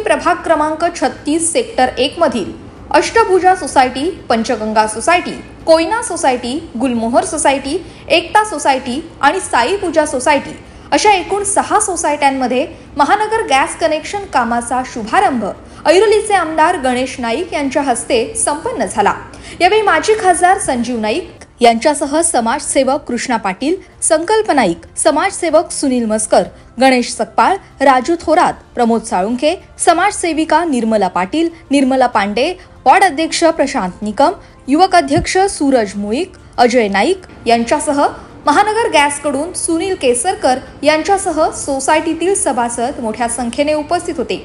प्रभाग क्रमांक 36 सेक्टर 1 मधील Ashtabhuja society, Panchganga society, Koyna society, गुलमोहर सोसायटी, एकता सोसायटी आणि साई पूजा सोसायटी अशा एकूण 6 सोसायट्यांमध्ये महानगर गॅस कनेक्शन कामाचा शुभारंभ ऐरोलीचे आमदार गणेश नाईक यांच्या हस्ते संपन्न झाला। यावेळी माजी खासदार संजीव नाईक यांच्यासह समाजसेवक कृष्णा पाटील, संकल्प नाईक, समाजसेवक सुनील मस्कर, गणेश सकपाळ, राजू थोरात, प्रमोद साळुंखे, समाजसेविका निर्मला पाटील, निर्मला पांडे, वार्ड अध्यक्ष प्रशांत निकम, युवक अध्यक्ष सूरज मुळीक, अजय नाईक यांच्यासह महानगर गॅसकडून सुनील केसरकर यांच्यासह सोसायटीतील सभासद मोठ्या संख्येने उपस्थित होते।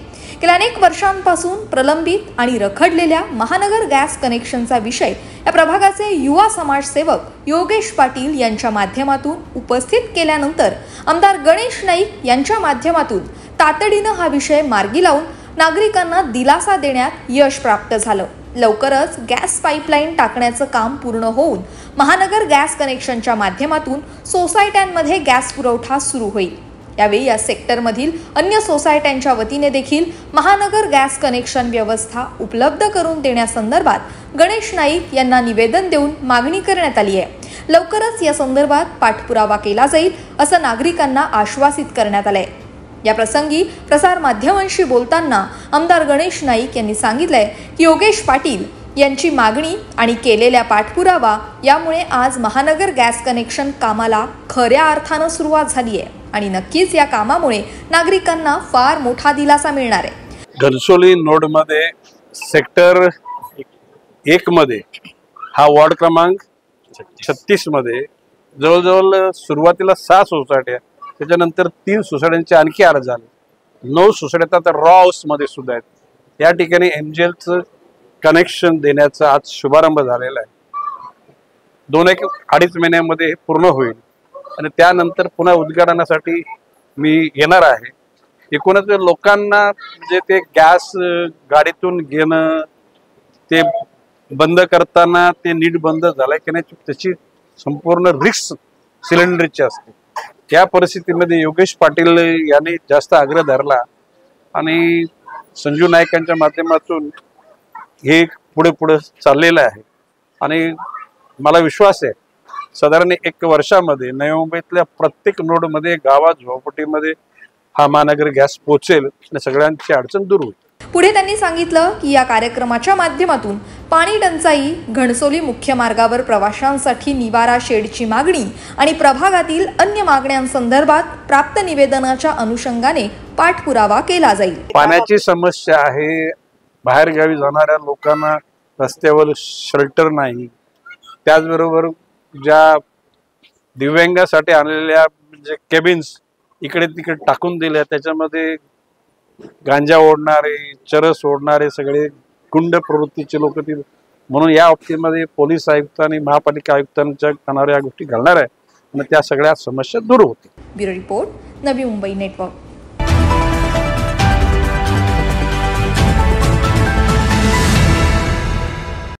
गेल्या अनेक वर्षांपासून प्रलंबित आणि रखडलेल्या महानगर गॅस कनेक्शनचा विषय या प्रभागाचे युवा समाजसेवक योगेश पाटील यांच्या माध्यमातून उपस्थित केल्यानंतर आमदार गणेश नाईक यांच्या माध्यमातून तातडीने हा विषय मार्गी लावून नागरिकांना दिलासा देण्यात यश प्राप्त झालं। लवकरच गॅस पाईपलाईन टाकण्याचं काम पूर्ण होऊन महानगर गॅस कनेक्शनच्या माध्यमातून सोसायट्यांमध्ये गॅस पुरवठा सुरू होईल। यावेळी या सेक्टरमधील अन्य सोसायट्यांच्या वतीने देखील महानगर गॅस कनेक्शन व्यवस्था उपलब्ध करून देण्यासंदर्भात गणेश नाईक यांना निवेदन देऊन मागणी करण्यात आली आहे। लवकरच या संदर्भात पाठपुरावा केला जाईल असं नागरिकांना आश्वासित करण्यात आलंय। या प्रसंगी प्रसार माध्यमांशी बोलताना आमदार गणेश नाईक यांनी सांगितलंय की योगेश पाटील यांची मागणी आणि केलेल्या पाठपुरावा यामुळे आज महानगर गॅस कनेक्शन कामाला खऱ्या अर्थानं सुरुवात झाली आहे आणि नक्कीच या कामामुळे नागरिकांना फार मोठा दिलासा मिळणार आहे। घनसोली नोड मध्ये सेक्टर 1 मध्ये हा वार्ड क्रमांक 36 मध्ये जवळजवळ सुरुवातीला 6 सोसायट्या, त्याच्यानंतर 3 सोसायट्यांचे आणखी अर्ज झाले, 9 सोसायट्या आता रॉ हाऊस मध्ये सुद्धा आहेत। या ठिकाणी एमजेलचं कनेक्शन देण्याचा आज शुभारंभ झालेला आहे। 2-2.5 महिन्यामध्ये हे पूर्ण होईल आणि त्यानंतर पुन्हा उद्घाटनासाठी मी येणार आहे। एकूणच लोकांना म्हणजे ते गॅस गाडीतून घेणं, ते बंद करताना ते नीट बंद झालंय की नाही त्याची संपूर्ण रिस्क सिलेंडरची असते। त्या परिस्थितीमध्ये योगेश पाटील यांनी जास्त आग्रह धरला आणि संजीव नाईकांच्या माध्यमातून हे पुढे चाललेलं आहे आणि मला विश्वास आहे साधारण 1 वर्षामध्ये नवी मुंबईतल्या प्रत्येक नोडमध्ये, गावात, झोपडीमध्ये हा महानगर गॅस पोहोचेल आणि सगळ्यांची अडचण दूर होईल। पुढे त्यांनी सांगितलं की या कार्यक्रमाच्या माध्यमातून पाणी टंचाई, घणसोली मुख्य मार्गावर प्रवाशांसाठी निवारा शेडची मागणी आणि प्रभागातील अन्य मागण्यांसंदर्भात प्राप्त निवेदनाच्या अनुषंगाने पाठपुरावा केला जाईल। पाण्याची समस्या आहे, बाहेरगावी जाणाऱ्या लोकांना रस्त्यावर शेल्टर नाही, त्याचबरोबर ज्या दिव्यांगासाठी आणलेल्या जे केबिन्स इकडे तिकडे टाकून दिल्या त्याच्यामध्ये गांजा ओढणारे, चरस ओढणारे सगळे गुंड प्रवृत्तीचे लोक ती, म्हणून या बाबतीमध्ये पोलीस आयुक्त आणि महापालिका आयुक्तांच्या कानावर या गोष्टी घालणार आहे आणि त्या सगळ्या समस्या दूर होतील। Bureau report, Navi Mumbai network.